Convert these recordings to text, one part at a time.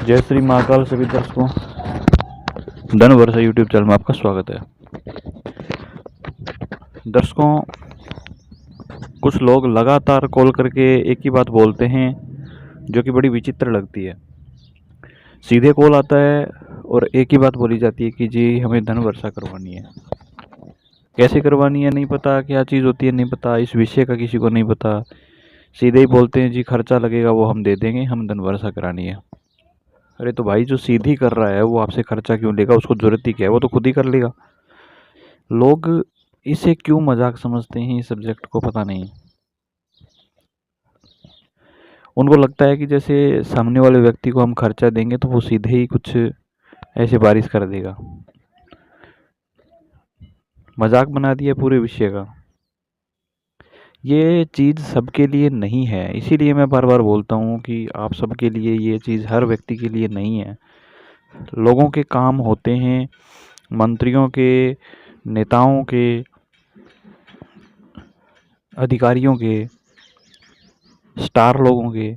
जय श्री महाकाल सभी दर्शकों, धन वर्षा यूट्यूब चैनल में आपका स्वागत है। दर्शकों, कुछ लोग लगातार कॉल करके एक ही बात बोलते हैं जो कि बड़ी विचित्र लगती है। सीधे कॉल आता है और एक ही बात बोली जाती है कि जी हमें धन वर्षा करवानी है। कैसे करवानी है नहीं पता, क्या चीज़ होती है नहीं पता, इस विषय का किसी को नहीं पता। सीधे ही बोलते हैं जी खर्चा लगेगा वो हम दे देंगे, हम धन वर्षा करानी है। अरे तो भाई, जो सीधी कर रहा है वो आपसे खर्चा क्यों लेगा? उसको जरूरत ही क्या है, वो तो खुद ही कर लेगा। लोग इसे क्यों मजाक समझते हैं, इस सब्जेक्ट को पता नहीं। उनको लगता है कि जैसे सामने वाले व्यक्ति को हम खर्चा देंगे तो वो सीधे ही कुछ ऐसे बारिश कर देगा। मजाक बना दिया पूरे विषय का। ये चीज़ सबके लिए नहीं है, इसीलिए मैं बार बार बोलता हूँ कि आप सबके लिए ये चीज़ हर व्यक्ति के लिए नहीं है। लोगों के काम होते हैं, मंत्रियों के, नेताओं के, अधिकारियों के, स्टार लोगों के,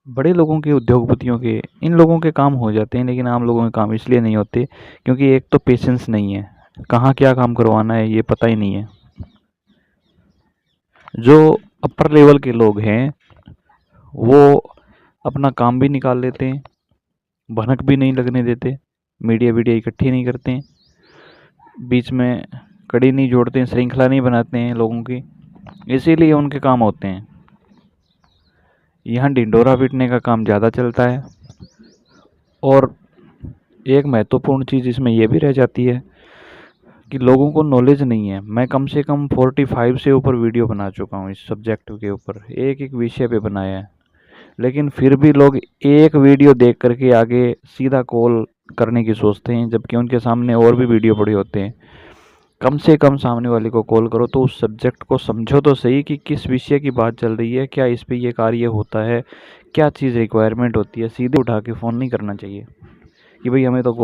बड़े लोगों के, उद्योगपतियों के, इन लोगों के काम हो जाते हैं। लेकिन आम लोगों के काम इसलिए नहीं होते क्योंकि एक तो पेशेंस नहीं है, कहाँ क्या काम करवाना है ये पता ही नहीं है। जो अपर लेवल के लोग हैं वो अपना काम भी निकाल लेते हैं, भनक भी नहीं लगने देते, मीडिया वीडिया इकट्ठी नहीं करते हैं, बीच में कड़ी नहीं जोड़ते हैं, श्रृंखला नहीं बनाते हैं लोगों की, इसीलिए उनके काम होते हैं। यहाँ ढिंडोरा पीटने का काम ज़्यादा चलता है। और एक महत्वपूर्ण चीज़ इसमें यह भी रह जाती है कि लोगों को नॉलेज नहीं है। मैं कम से कम 45 से ऊपर वीडियो बना चुका हूँ इस सब्जेक्ट के ऊपर, एक एक विषय पे बनाया है। लेकिन फिर भी लोग एक वीडियो देख करके आगे सीधा कॉल करने की सोचते हैं, जबकि उनके सामने और भी वीडियो पड़े होते हैं। कम से कम सामने वाले को कॉल करो तो उस सब्जेक्ट को समझो तो सही कि किस विषय की बात चल रही है, क्या इस पे ये कार्य होता है, क्या चीज़ रिक्वायरमेंट होती है। सीधे उठा के फ़ोन नहीं करना चाहिए कि भाई हमें तो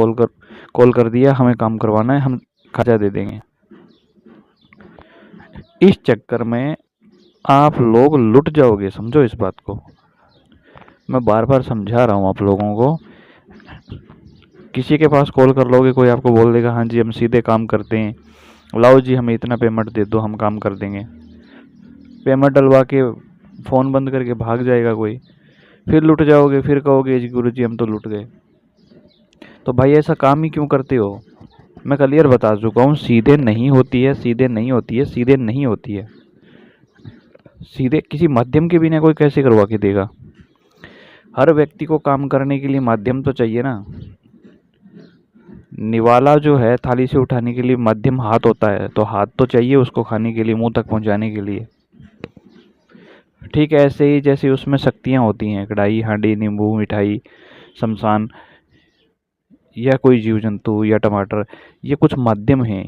कॉल कर दिया, हमें काम करवाना है, हम खर्चा दे देंगे। इस चक्कर में आप लोग लुट जाओगे, समझो इस बात को। मैं बार बार समझा रहा हूँ आप लोगों को। किसी के पास कॉल कर लोगे, कोई आपको बोल देगा हाँ जी हम सीधे काम करते हैं, लाओ जी हमें इतना पेमेंट दे दो, हम काम कर देंगे। पेमेंट डलवा के फ़ोन बंद करके भाग जाएगा कोई। फिर लुट जाओगे, फिर कहोगे जी गुरु जी हम तो लुट गए। तो भाई ऐसा काम ही क्यों करते हो? मैं क्लियर बता चुका हूँ, सीधे नहीं होती है, सीधे नहीं होती है, सीधे नहीं होती है। सीधे किसी माध्यम के बिना कोई कैसे करवा के देगा? हर व्यक्ति को काम करने के लिए माध्यम तो चाहिए ना। निवाला जो है थाली से उठाने के लिए माध्यम हाथ होता है, तो हाथ तो चाहिए उसको खाने के लिए, मुंह तक पहुंचाने के लिए। ठीक है, ऐसे ही जैसे उसमें शक्तियाँ होती हैं, कढ़ाई, हांडी, नींबू, मिठाई, शमशान, या कोई जीव जंतु या टमाटर, ये कुछ माध्यम हैं।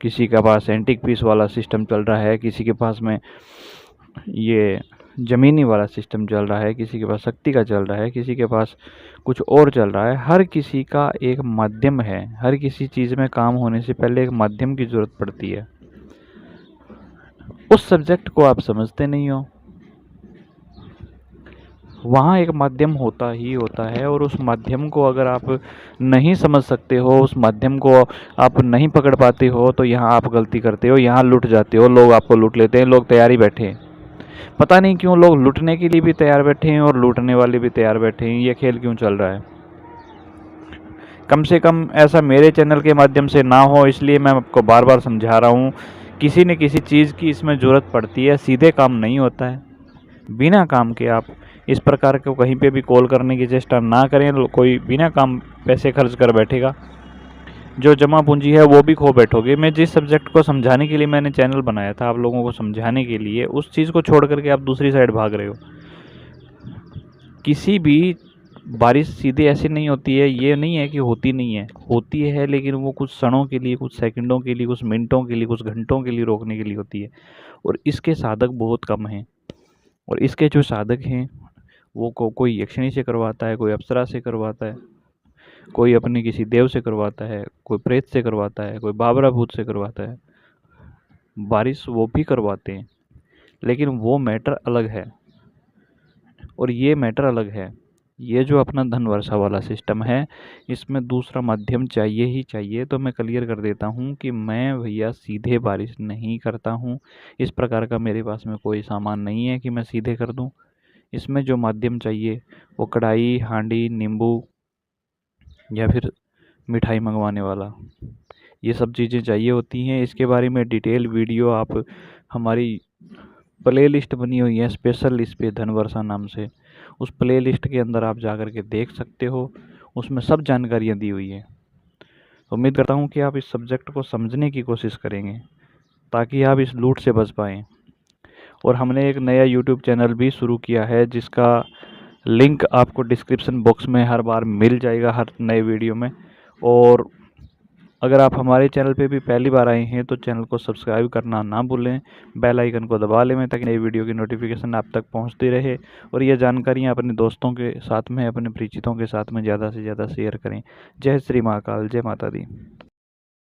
किसी के पास एंटीक पीस वाला सिस्टम चल रहा है, किसी के पास में ये ज़मीनी वाला सिस्टम चल रहा है, किसी के पास शक्ति का चल रहा है, किसी के पास कुछ और चल रहा है। हर किसी का एक माध्यम है। हर किसी चीज़ में काम होने से पहले एक माध्यम की ज़रूरत पड़ती है। उस सब्जेक्ट को आप समझते नहीं हो। वहाँ एक माध्यम होता ही होता है, और उस माध्यम को अगर आप नहीं समझ सकते हो, उस माध्यम को आप नहीं पकड़ पाते हो, तो यहाँ आप गलती करते हो, यहाँ लुट जाते हो। लोग आपको लूट लेते हैं, लोग तैयार ही बैठे हैं। पता नहीं क्यों लोग लूटने के लिए भी तैयार बैठे हैं और लूटने वाले भी तैयार बैठे हैं। ये खेल क्यों चल रहा है? कम से कम ऐसा मेरे चैनल के माध्यम से ना हो, इसलिए मैं आपको बार बार समझा रहा हूँ। किसी न किसी चीज़ की इसमें ज़रूरत पड़ती है, सीधे काम नहीं होता है। बिना काम के आप इस प्रकार को कहीं पे भी कॉल करने की चेष्टा ना करें। कोई बिना काम पैसे खर्च कर बैठेगा, जो जमा पूंजी है वो भी खो बैठोगे। मैं जिस सब्जेक्ट को समझाने के लिए मैंने चैनल बनाया था, आप लोगों को समझाने के लिए, उस चीज़ को छोड़ करके आप दूसरी साइड भाग रहे हो। किसी भी बारिश सीधे ऐसे नहीं होती है, ये नहीं है कि होती नहीं है, होती है, लेकिन वो कुछ क्षणों के लिए, कुछ सेकंडों के लिए, कुछ मिनटों के लिए, कुछ घंटों के लिए रोकने के लिए होती है। और इसके साधक बहुत कम हैं। और इसके जो साधक हैं वो कोई यक्षिणी से करवाता है, कोई अप्सरा से करवाता है, कोई अपने किसी देव से करवाता है, कोई प्रेत से करवाता है, कोई बाबरा भूत से करवाता है। बारिश वो भी करवाते हैं, लेकिन वो मैटर अलग है और ये मैटर अलग है। ये जो अपना धन वर्षा वाला सिस्टम है, इसमें दूसरा माध्यम चाहिए ही चाहिए। तो मैं क्लियर कर देता हूँ कि मैं भैया सीधे बारिश नहीं करता हूँ। इस प्रकार का मेरे पास में कोई सामान नहीं है कि मैं सीधे कर दूँ। इसमें जो माध्यम चाहिए वो कढ़ाई, हांडी, नींबू या फिर मिठाई मंगवाने वाला, ये सब चीज़ें चाहिए होती हैं। इसके बारे में डिटेल वीडियो आप हमारी प्ले लिस्ट बनी हुई है स्पेशल इस पे धन वर्षा नाम से, उस प्ले लिस्ट के अंदर आप जा कर के देख सकते हो। उसमें सब जानकारियाँ दी हुई है। तो उम्मीद करता हूँ कि आप इस सब्जेक्ट को समझने की कोशिश करेंगे ताकि आप इस लूट से बच पाएँ। और हमने एक नया यूट्यूब चैनल भी शुरू किया है जिसका लिंक आपको डिस्क्रिप्शन बॉक्स में हर बार मिल जाएगा हर नए वीडियो में। और अगर आप हमारे चैनल पे भी पहली बार आए हैं तो चैनल को सब्सक्राइब करना ना भूलें, बेल आइकन को दबा लें ताकि नई वीडियो की नोटिफिकेशन आप तक पहुंचती रहे। और ये जानकारियां अपने दोस्तों के साथ में, अपने परिचितों के साथ में ज़्यादा से ज़्यादा शेयर करें। जय श्री महाकाल, जय माता दी।